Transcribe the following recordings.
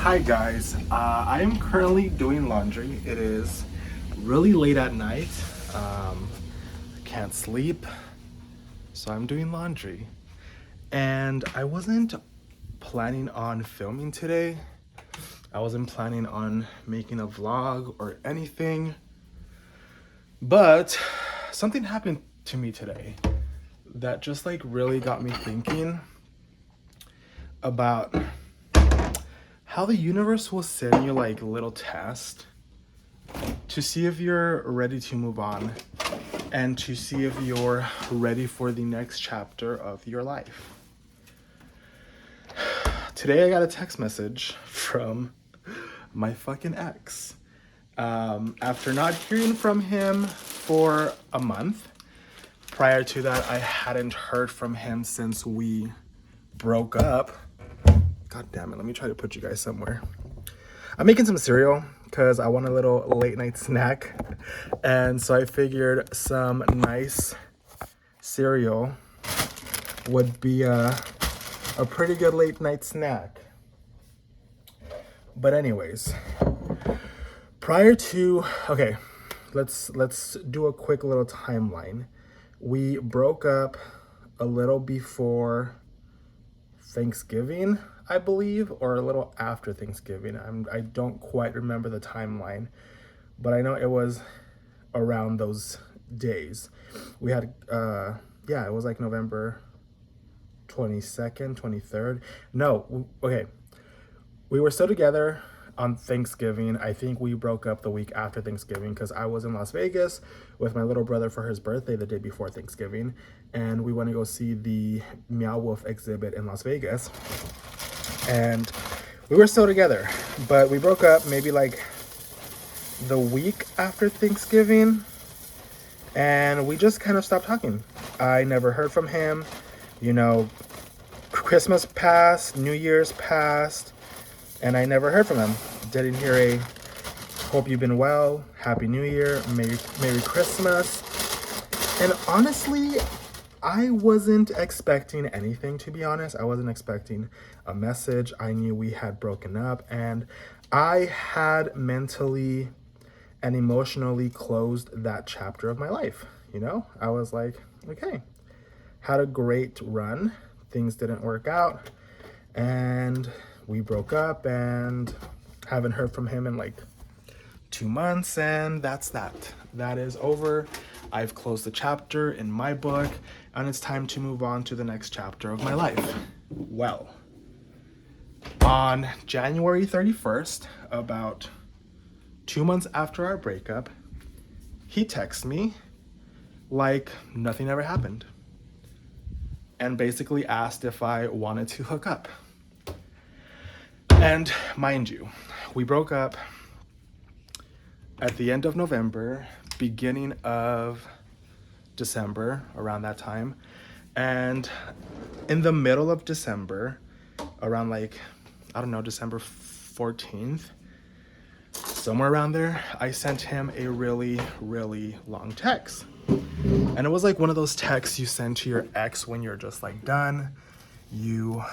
Hi guys, I am currently doing laundry. It is really late at night. I can't sleep, so I'm doing laundry. And I wasn't planning on filming today. I wasn't planning on making a vlog or anything. But something happened to me today that just like really got me thinking about how the universe will send you like little tests to see if you're ready to move on and to see if you're ready for the next chapter of your life. Today I got a text message from my fucking ex. After not hearing from him for a month. Prior to that, I hadn't heard from him since we broke up. God damn it, let me try to put you guys somewhere. I'm making some cereal because I want a little late night snack. And so I figured some nice cereal would be a pretty good late night snack. But anyways, okay, let's do a quick little timeline. We broke up a little before Thanksgiving, I believe, or a little after Thanksgiving. I don't quite remember the timeline, but I know it was around those days. We had, it was like November 22nd, 23rd. No, okay. We were still together on Thanksgiving. I think we broke up the week after Thanksgiving because I was in Las Vegas with my little brother for his birthday the day before Thanksgiving. And we went to go see the Meow Wolf exhibit in Las Vegas. And we were still together, but we broke up maybe like the week after Thanksgiving. And we just kind of stopped talking. I never heard from him. You know, Christmas passed, New Year's passed, and I never heard from him. Didn't hear a hope you've been well, Happy New Year, Merry Christmas. And honestly, I wasn't expecting anything, to be honest. I wasn't expecting a message. I knew we had broken up, and I had mentally and emotionally closed that chapter of my life. You know, I was like, okay, had a great run. Things didn't work out, and we broke up, and haven't heard from him in like 2 months, and that's that. That is over. I've closed the chapter in my book, and it's time to move on to the next chapter of my life. Well, on January 31st, about 2 months after our breakup, he texts me like nothing ever happened and basically asked if I wanted to hook up. And mind you, we broke up at the end of November, beginning of December, around that time. And in the middle of December, around like, I don't know, December 14th, somewhere around there, I sent him a really, really long text. And it was like one of those texts you send to your ex when you're just like done, you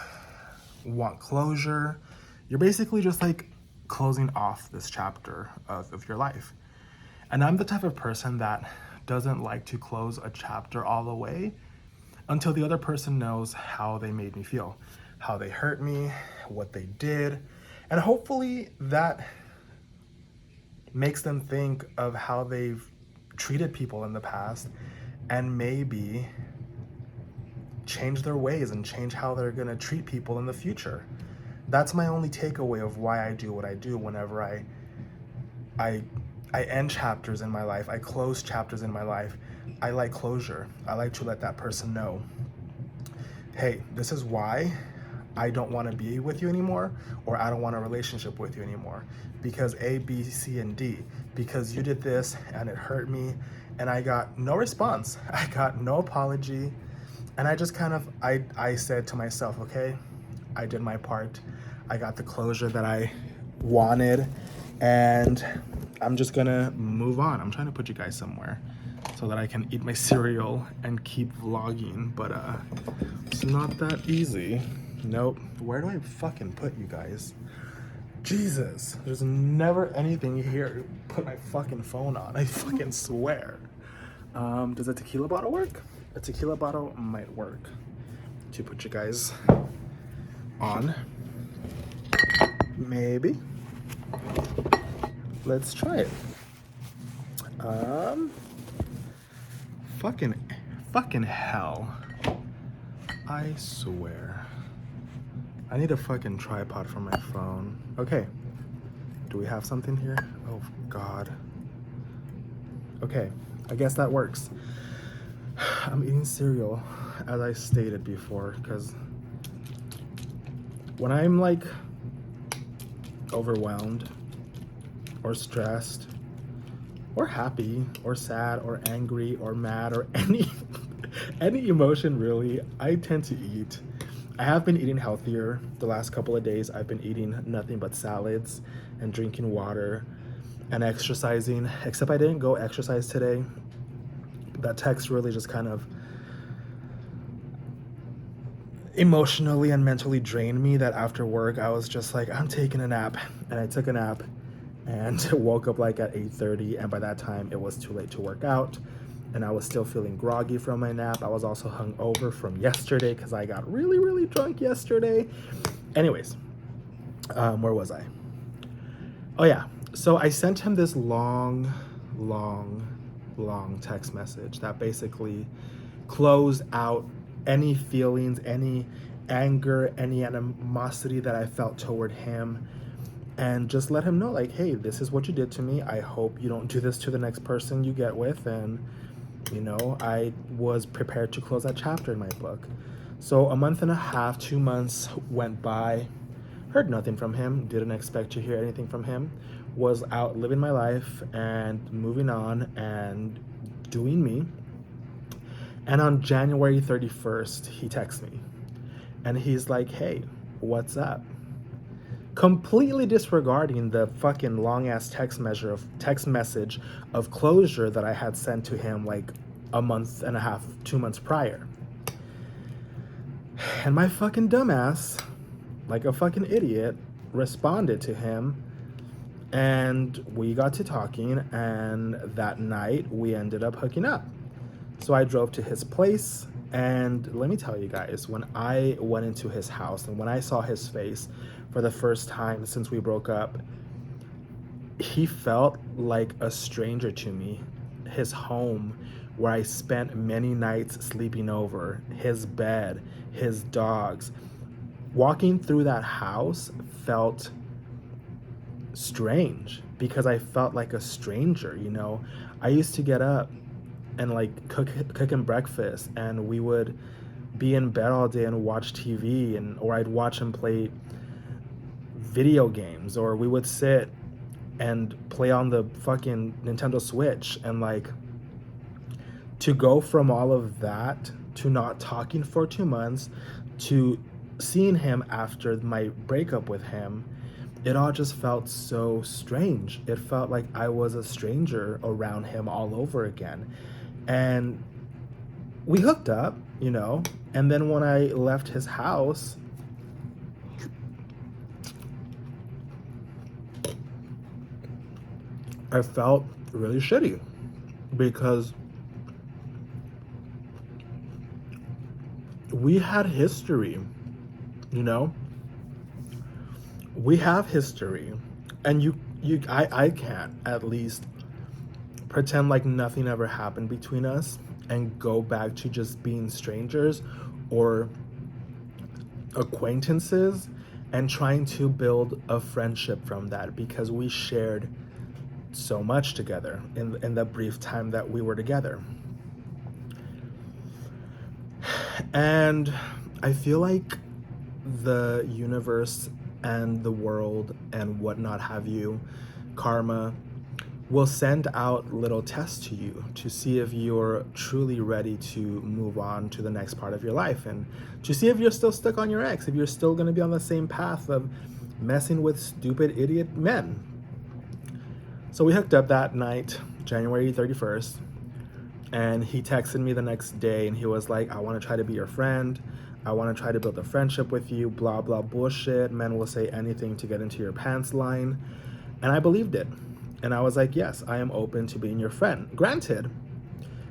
want closure. You're basically just like closing off this chapter of your life. And I'm the type of person that doesn't like to close a chapter all the way until the other person knows how they made me feel, how they hurt me, what they did. And hopefully that makes them think of how they've treated people in the past and maybe change their ways and change how they're gonna treat people in the future. That's my only takeaway of why I do what I do whenever I end chapters in my life, I close chapters in my life. I like closure. I like to let that person know, hey, this is why I don't want to be with you anymore, or I don't want a relationship with you anymore. Because A, B, C, and D. Because you did this and it hurt me, and I got no response. I got no apology. And I just kind of, I said to myself, okay, I did my part. I got the closure that I wanted, and I'm just gonna move on. I'm trying to put you guys somewhere so that I can eat my cereal and keep vlogging, but it's not that easy. Nope. Where do I fucking put you guys? Jesus, there's never anything here. Put my fucking phone on. I fucking swear. Does a tequila bottle work? A tequila bottle might work to put you guys on. Maybe. Let's try it. Fucking hell. I swear. I need a fucking tripod for my phone. Okay. Do we have something here? Oh, God. Okay. I guess that works. I'm eating cereal, as I stated before, because when I'm like overwhelmed or stressed or happy or sad or angry or mad or any emotion really, I tend to eat. I have been eating healthier the last couple of days. I've been eating nothing but salads and drinking water and exercising, except I didn't go exercise today. That text really just kind of emotionally and mentally drained me, that after work I was just like, I'm taking a nap. And I took a nap and woke up like at 8:30, and by that time it was too late to work out, and I was still feeling groggy from my nap. I was also hungover from yesterday because I got really drunk yesterday. Anyways, where was I? Oh yeah, so I sent him this long text message that basically closed out any feelings, any anger, any animosity that I felt toward him, and just let him know, like, hey, this is what you did to me. I hope you don't do this to the next person you get with. And, you know, I was prepared to close that chapter in my book. So a month and a half, 2 months went by, heard nothing from him, didn't expect to hear anything from him, was out living my life and moving on and doing me. And on January 31st, he texts me and he's like, hey, what's up? Completely disregarding the fucking long ass text message of closure that I had sent to him like a month and a half, 2 months prior. And my fucking dumbass, like a fucking idiot, responded to him, and we got to talking, and that night we ended up hooking up. So I drove to his place, and let me tell you guys, when I went into his house and when I saw his face for the first time since we broke up, he felt like a stranger to me. His home, where I spent many nights sleeping over, his bed, his dogs. Walking through that house felt strange because I felt like a stranger, you know? I used to get up and like cook him breakfast, and we would be in bed all day and watch TV, or I'd watch him play video games, or we would sit and play on the fucking Nintendo Switch. And like, to go from all of that to not talking for 2 months to seeing him after my breakup with him, it all just felt so strange. It felt like I was a stranger around him all over again. And we hooked up, you know, and then when I left his house, I felt really shitty because we had history, you know? We have history, and I can't at least pretend like nothing ever happened between us and go back to just being strangers or acquaintances and trying to build a friendship from that, because we shared so much together in the brief time that we were together. And I feel like the universe and the world and whatnot have you, karma, will send out little tests to you to see if you're truly ready to move on to the next part of your life, and to see if you're still stuck on your ex, if you're still going to be on the same path of messing with stupid idiot men. So we hooked up that night, January 31st, and he texted me the next day and he was like, I want to try to be your friend. I want to try to build a friendship with you, blah, blah, bullshit. Men will say anything to get into your pants line. And I believed it. And I was like, yes, I am open to being your friend. Granted,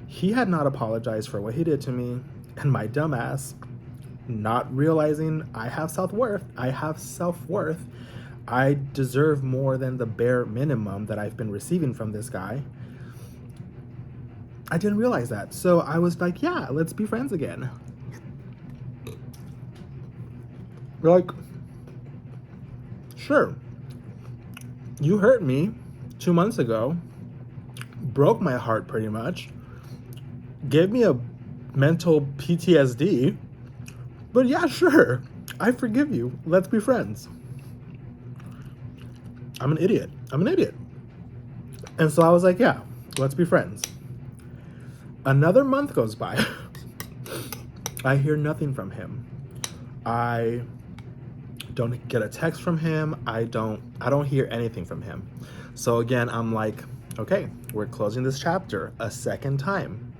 he had not apologized for what he did to me. And my dumbass, not realizing I have self-worth, I deserve more than the bare minimum that I've been receiving from this guy. I didn't realize that. So I was like, yeah, let's be friends again. Like, sure, you hurt me 2 months ago, broke my heart pretty much, gave me a mental PTSD, but yeah, sure, I forgive you. Let's be friends. I'm an idiot. And so I was like, yeah, let's be friends. Another month goes by. I hear nothing from him. I don't get a text from him. I don't hear anything from him. So again, I'm like, okay, we're closing this chapter a second time.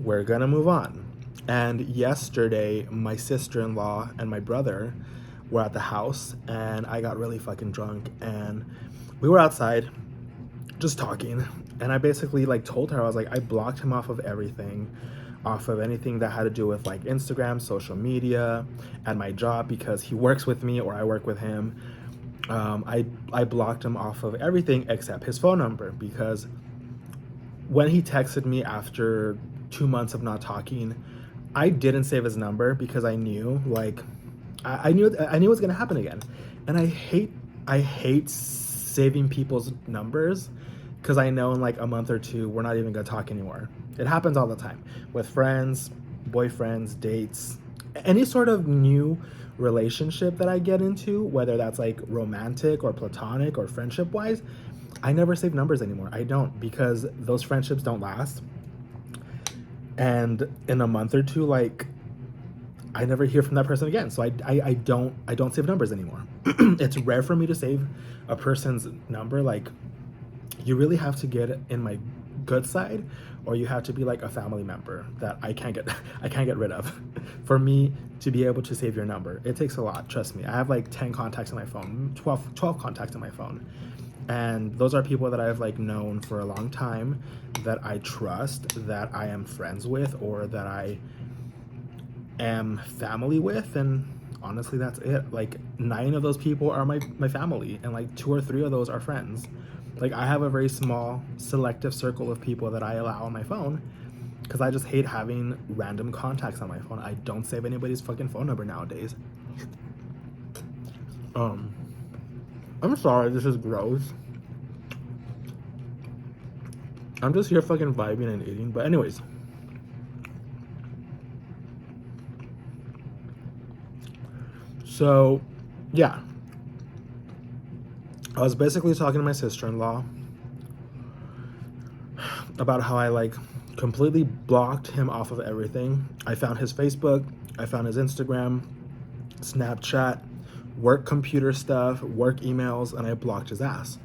We're gonna move on. And yesterday, my sister-in-law and my brother were at the house, and I got really fucking drunk, and we were outside just talking, and I basically like told her, I was like, I blocked him off of everything, off of anything that had to do with like Instagram, social media, and my job, because he works with me or I work with him. I blocked him off of everything except his phone number, because when he texted me after 2 months of not talking, I didn't save his number because I knew, like, I knew it was gonna happen again, and I hate saving people's numbers, because I know in like a month or two we're not even gonna talk anymore. It happens all the time with friends, boyfriends, dates, any sort of new relationship that I get into, whether that's like romantic or platonic or friendship wise. I never save numbers anymore. I don't, because those friendships don't last. And in a month or two, like, I never hear from that person again. So I don't save numbers anymore. It's rare for me to save a person's number. Like, you really have to get in my good side, or you have to be like a family member that I can't get rid of for me to be able to save your number. It takes a lot, trust me. I have like 10 contacts on my phone, 12 contacts on my phone. And those are people that I've like known for a long time, that I trust, that I am friends with, or that I am family with. And honestly, that's it. Like 9 of those people are my family, and like 2 or 3 of those are friends. Like, I have a very small, selective circle of people that I allow on my phone, because I just hate having random contacts on my phone. I don't save anybody's fucking phone number nowadays. I'm sorry, this is gross. I'm just here fucking vibing and eating. But anyways, so yeah, I was basically talking to my sister-in-law about how I like completely blocked him off of everything. I found his Facebook, I found his Instagram, Snapchat, work computer stuff, work emails, and I blocked his ass.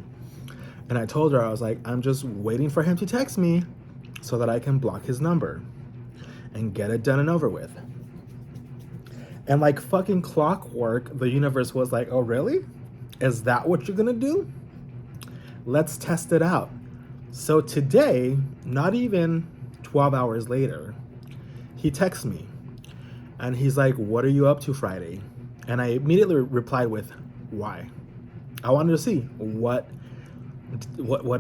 And I told her, I was like, I'm just waiting for him to text me so that I can block his number and get it done and over with. And like fucking clockwork, the universe was like, oh really? Is that what you're gonna do? Let's test it out. So today, not even 12 hours later, he texts me and he's like, what are you up to Friday? And I immediately replied with, why? I wanted to see what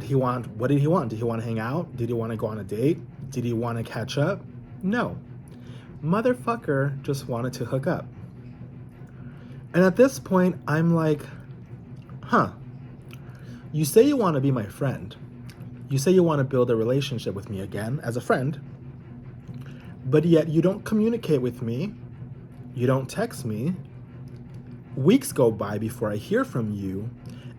he want. What did he want? Did he want to hang out? Did he want to go on a date? Did he want to catch up? No. Motherfucker just wanted to hook up. And at this point, I'm like, huh. You say you want to be my friend. You say you want to build a relationship with me again as a friend, but yet you don't communicate with me. You don't text me. Weeks go by before I hear from you.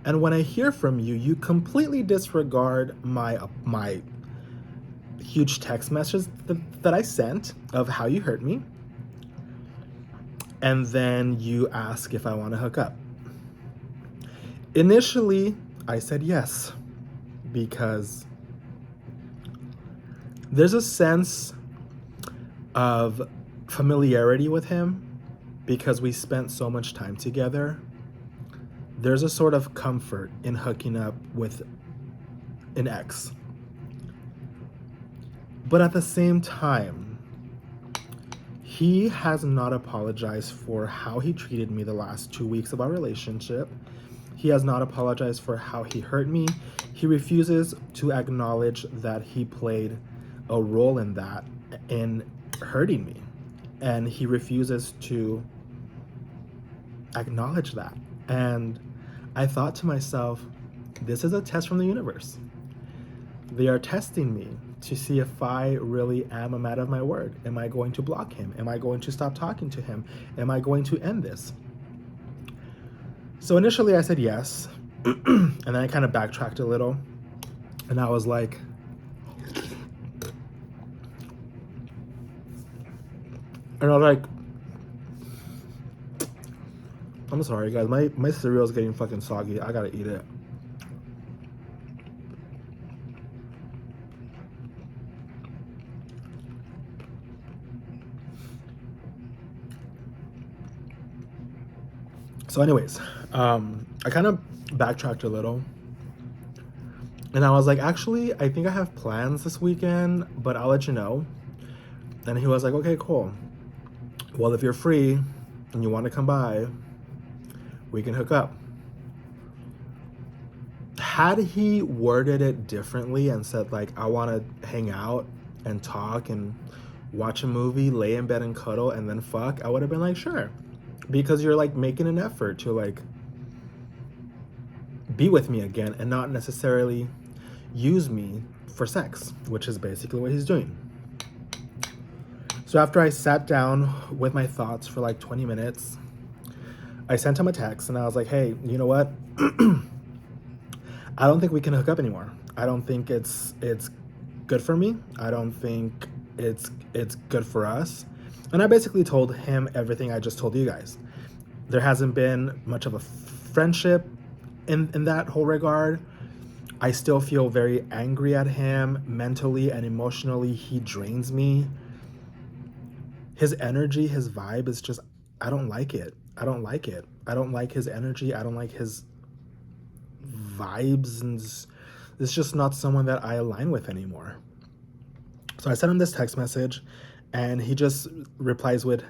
And when I hear from you, you completely disregard my huge text message that I sent of how you hurt me. And then you ask if I want to hook up. Initially, I said yes, because there's a sense of familiarity with him because we spent so much time together. There's a sort of comfort in hooking up with an ex. But at the same time, he has not apologized for how he treated me the last 2 weeks of our relationship. He has not apologized for how he hurt me. He refuses to acknowledge that he played a role in that, in hurting me. And he refuses to acknowledge that. And I thought to myself, this is a test from the universe. They are testing me to see if I really am a man of my word. Am I going to block him? Am I going to stop talking to him? Am I going to end this? So initially I said yes, and then I kind of backtracked a little, and I was like, I'm sorry guys, my cereal is getting fucking soggy. I gotta eat it. So anyways, I kind of backtracked a little, and I was like, actually, I think I have plans this weekend, but I'll let you know. And he was like, okay, cool. Well, if you're free and you want to come by, we can hook up. Had he worded it differently and said like, I want to hang out and talk and watch a movie, lay in bed and cuddle and then fuck, I would have been like, sure. Because you're like making an effort to like be with me again and not necessarily use me for sex, which is basically what he's doing. So after I sat down with my thoughts for like 20 minutes, I sent him a text and I was like, hey, you know what? I don't think we can hook up anymore. I don't think it's good for me. I don't think it's good for us. And I basically told him everything I just told you guys. There hasn't been much of a friendship in that whole regard. I still feel very angry at him mentally and emotionally. He drains me. His energy, his vibe is just, I don't like it. I don't like it. I don't like his energy. I don't like his vibes. And it's just not someone that I align with anymore. So I sent him this text message and he just replies with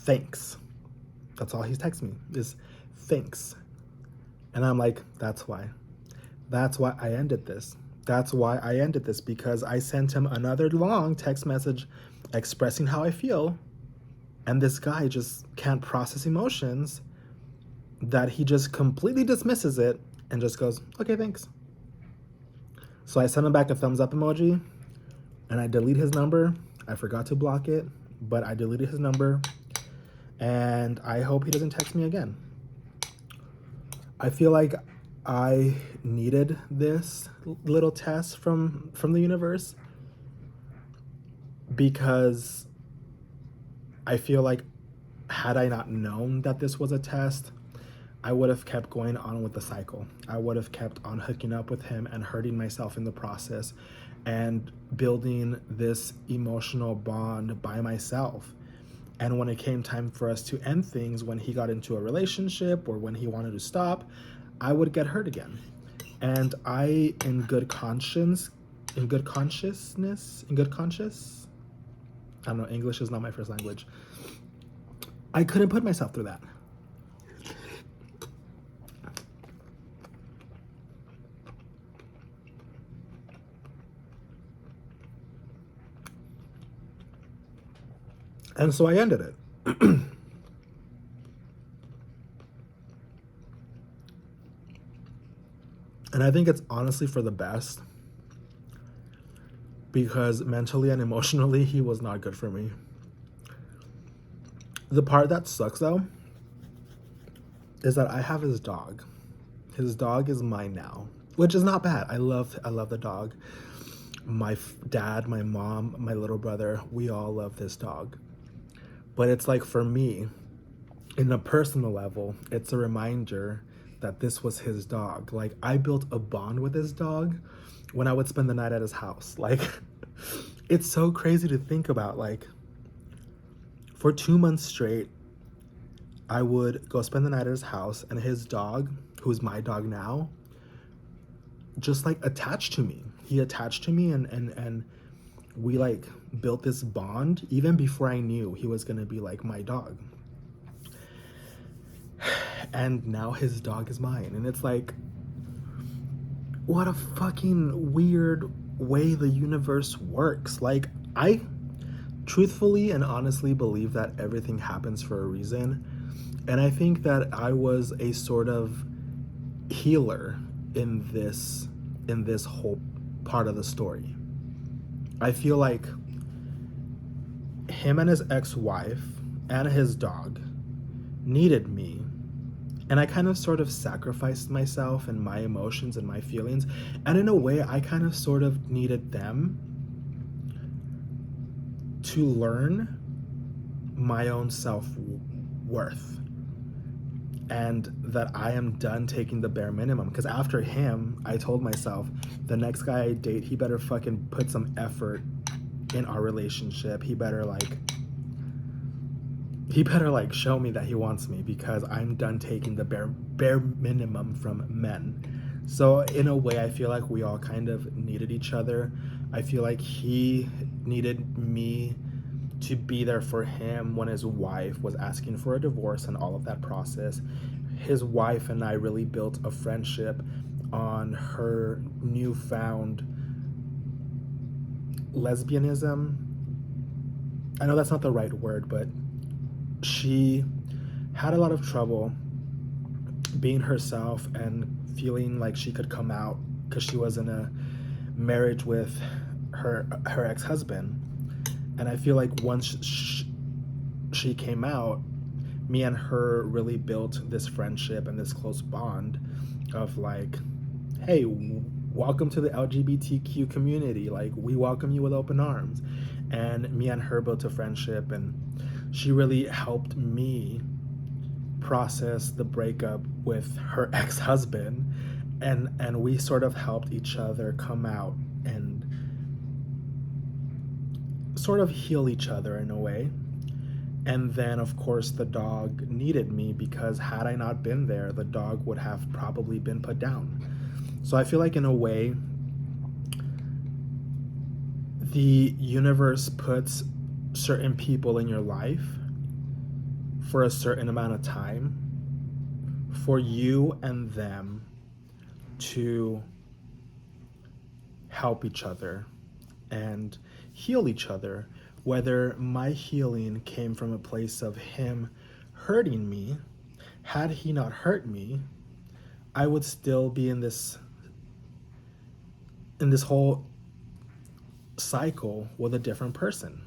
thanks. That's all he's texting me is thanks. And I'm like, that's why I ended this. That's why I ended this, because I sent him another long text message expressing how I feel. And this guy just can't process emotions, that he just completely dismisses it and just goes, okay, thanks. So I sent him back a thumbs up emoji and I delete his number. I forgot to block it, but I deleted his number and I hope he doesn't text me again. I feel like I needed this little test from the universe, because I feel like had I not known that this was a test, I would have kept going on with the cycle. I would have kept on hooking up with him and hurting myself in the process and building this emotional bond by myself. And when it came time for us to end things, when he got into a relationship or when he wanted to stop, I would get hurt again. And I, in good conscience, I don't know, English is not my first language. I couldn't put myself through that. And so I ended it. And I think it's honestly for the best, because mentally and emotionally, he was not good for me. The part that sucks though is that I have his dog. His dog is mine now, which is not bad. I love the dog. My dad, my mom, my little brother, we all love this dog. But it's like, for me, in a personal level, it's a reminder that this was his dog. Like, I built a bond with his dog when I would spend the night at his house. Like, it's so crazy to think about. Like, For 2 months straight, I would go spend the night at his house, and his dog, who's my dog now, just like attached to me. He attached to me, and we like built this bond even before I knew he was gonna be like my dog. And now his dog is mine. And it's like, what a fucking weird way the universe works. Like, I truthfully and honestly believe that everything happens for a reason. And I think that I was a sort of healer in this whole part of the story. I feel like him and his ex-wife and his dog needed me, and I kind of sort of sacrificed myself and my emotions and my feelings, and in a way I kind of sort of needed them to learn my own self-worth, and that I am done taking the bare minimum. Because after him, I told myself, the next guy I date, he better fucking put some effort in our relationship. He better like show me that he wants me, because I'm done taking the bare minimum from men. So in a way, I feel like we all kind of needed each other. I feel like he needed me to be there for him when his wife was asking for a divorce and all of that process. His wife and I really built a friendship on her newfound lesbianism. I know that's not the right word, but she had a lot of trouble being herself and feeling like she could come out, because she was in a marriage with her ex-husband. And I feel like once she came out, me and her really built this friendship and this close bond of like, hey, welcome to the LGBTQ community. Like, we welcome you with open arms. And me and her built a friendship, and she really helped me process the breakup with her ex-husband, and we sort of helped each other come out and sort of heal each other in a way. And then of course the dog needed me, because had I not been there, the dog would have probably been put down. So I feel like in a way the universe puts certain people in your life for a certain amount of time for you and them to help each other and heal each other. Whether my healing came from a place of him hurting me, had he not hurt me, I would still be in this whole cycle with a different person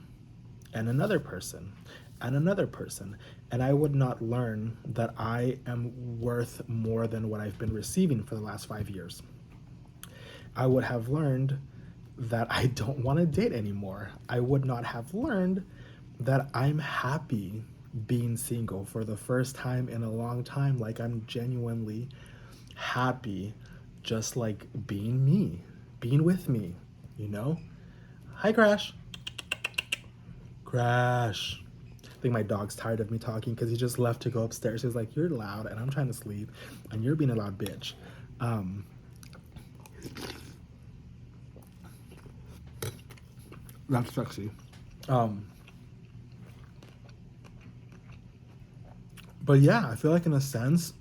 and another person and another person, and I would not learn that I am worth more than what I've been receiving for the last 5 years. I would have learned that I don't want to date anymore. I would not have learned that I'm happy being single for the first time in a long time. Like, I'm genuinely happy, just like being me, being with me, you know? Hi, Crash. Crash. I think my dog's tired of me talking because he just left to go upstairs. He's like, you're loud and I'm trying to sleep and you're being a loud bitch. That's sexy. But yeah, I feel like in a sense,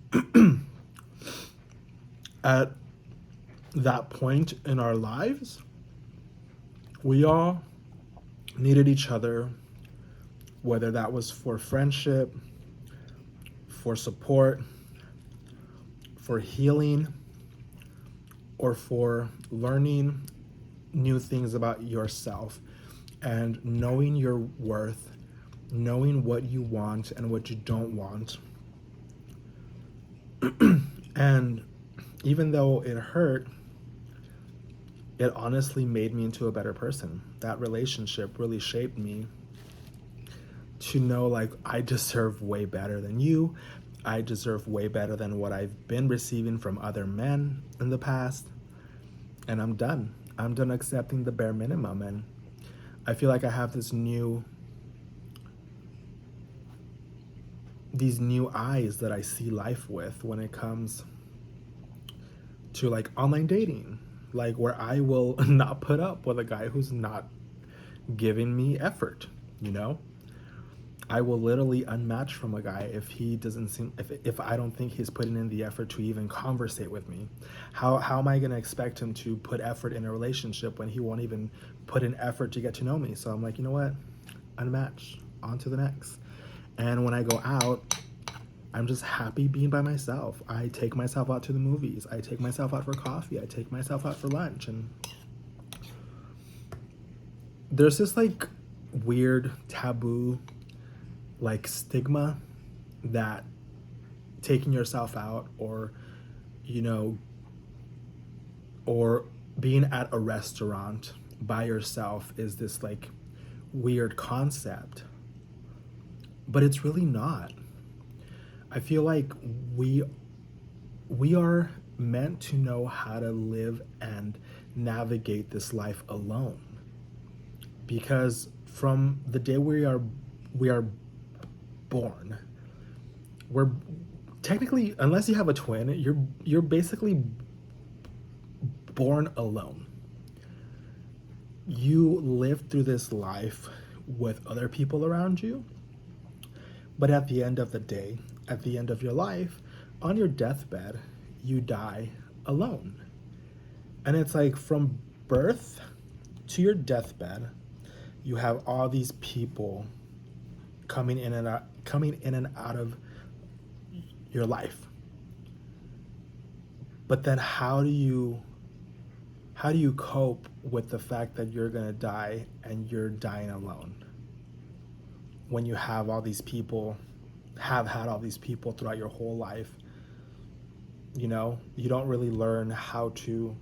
at that point in our lives, we all needed each other, whether that was for friendship, for support, for healing, or for learning new things about yourself and knowing your worth, knowing what you want and what you don't want. And even though it hurt, it honestly made me into a better person. That relationship really shaped me to know, like, I deserve way better than you. I deserve way better than what I've been receiving from other men in the past. And I'm done. I'm done accepting the bare minimum. And I feel like I have this new these new eyes that I see life with when it comes to like online dating, like where I will not put up with a guy who's not giving me effort, you know? I will literally unmatch from a guy if he doesn't seem, if I don't think he's putting in the effort to even conversate with me. How am I going to expect him to put effort in a relationship when he won't even put in effort to get to know me? So I'm like, you know what? Unmatch, on to the next. And when I go out, I'm just happy being by myself. I take myself out to the movies. I take myself out for coffee. I take myself out for lunch. And there's this like weird taboo, like stigma that taking yourself out, or, you know, or being at a restaurant by yourself is this like weird concept. But it's really not. I feel like we are meant to know how to live and navigate this life alone. Because from the day we are born, we're technically, unless you have a twin, you're basically born alone. You live through this life with other people around you, but at the end of the day, at the end of your life, on your deathbed, you die alone. And it's like from birth to your deathbed, you have all these people coming in and out of your life. But then how do you cope with the fact that you're going to die and you're dying alone? When you have all these people, have had all these people throughout your whole life, you know, you don't really learn how to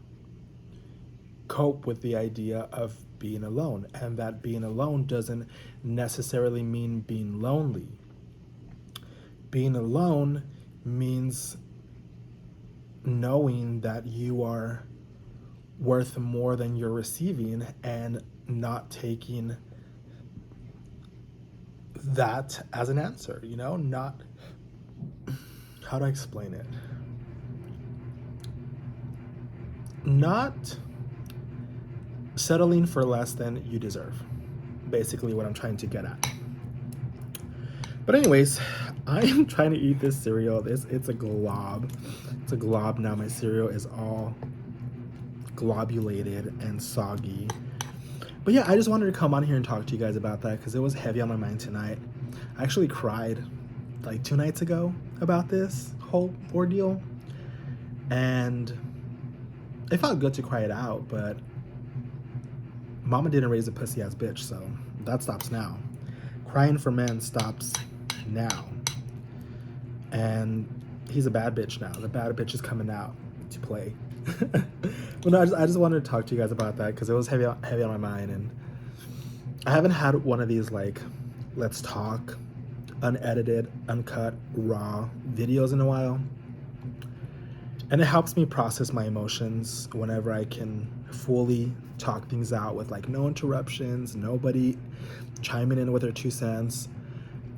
cope with the idea of being alone. And that being alone doesn't necessarily mean being lonely. Being alone means knowing that you are worth more than you're receiving, and not taking that as an answer, you know? Not, how do I explain it? Not settling for less than you deserve. Basically what I'm trying to get at. But anyways, I am trying to eat this cereal. It's a glob. It's a glob now. My cereal is all globulated and soggy. But yeah, I just wanted to come on here and talk to you guys about that because it was heavy on my mind tonight. I actually cried like 2 nights ago about this whole ordeal. And it felt good to cry it out, but mama didn't raise a pussy ass bitch, so that stops now. Crying for men stops now. And he's a bad bitch now. The bad bitch is coming out to play. Well, no, I just wanted to talk to you guys about that because it was heavy on my mind, and I haven't had one of these like let's talk, unedited, uncut, raw videos in a while. And it helps me process my emotions whenever I can fully talk things out with like no interruptions, nobody chiming in with their 2 cents.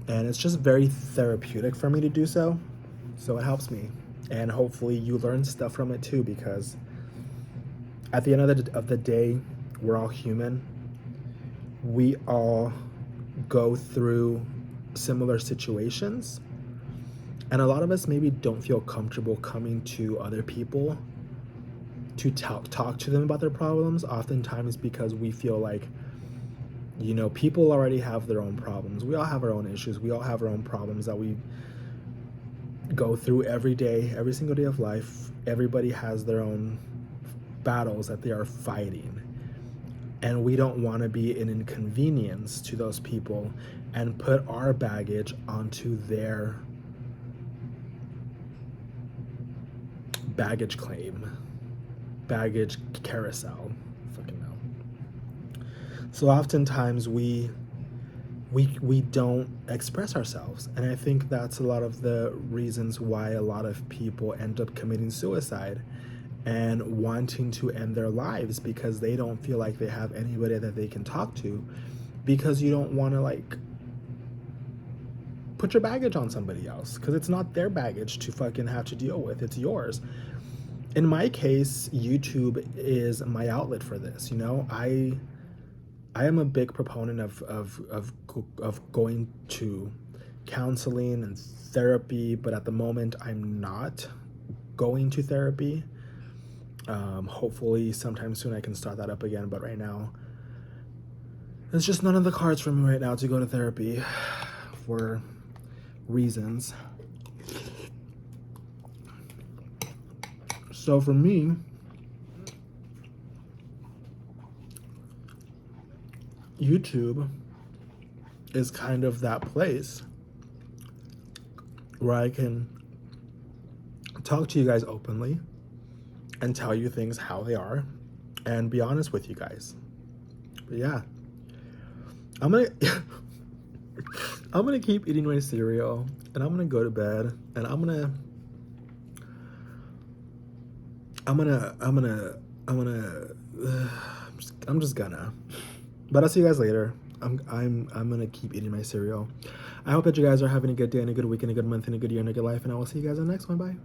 And it's just very therapeutic for me to do so. So it helps me. And hopefully you learn stuff from it too, because at the end of the day, we're all human. We all go through similar situations. And a lot of us maybe don't feel comfortable coming to other people to talk to them about their problems, oftentimes because we feel like, you know, people already have their own problems. We all have our own issues. We all have our own problems that we go through every day, every single day of life. Everybody has their own battles that they are fighting. And we don't want to be an inconvenience to those people and put our baggage onto their baggage claim, baggage carousel. Fucking no. So oftentimes we don't express ourselves, and I think that's a lot of the reasons why a lot of people end up committing suicide and wanting to end their lives, because they don't feel like they have anybody that they can talk to, because you don't want to like put your baggage on somebody else, because it's not their baggage to fucking have to deal with. It's yours. In my case, YouTube is my outlet for this. You know, I am a big proponent of going to counseling and therapy, but at the moment I'm not going to therapy. Hopefully sometime soon I can start that up again, but right now it's just none of the cards for me right now to go to therapy for reasons. So for me, YouTube is kind of that place where I can talk to you guys openly and tell you things how they are and be honest with you guys. But yeah, I'm gonna keep eating my cereal, and I'm gonna go to bed, and I'm just gonna. But I'll see you guys later. I'm gonna keep eating my cereal. I hope that you guys are having a good day and a good week and a good month and a good year and a good life, and I will see you guys in the next one. Bye.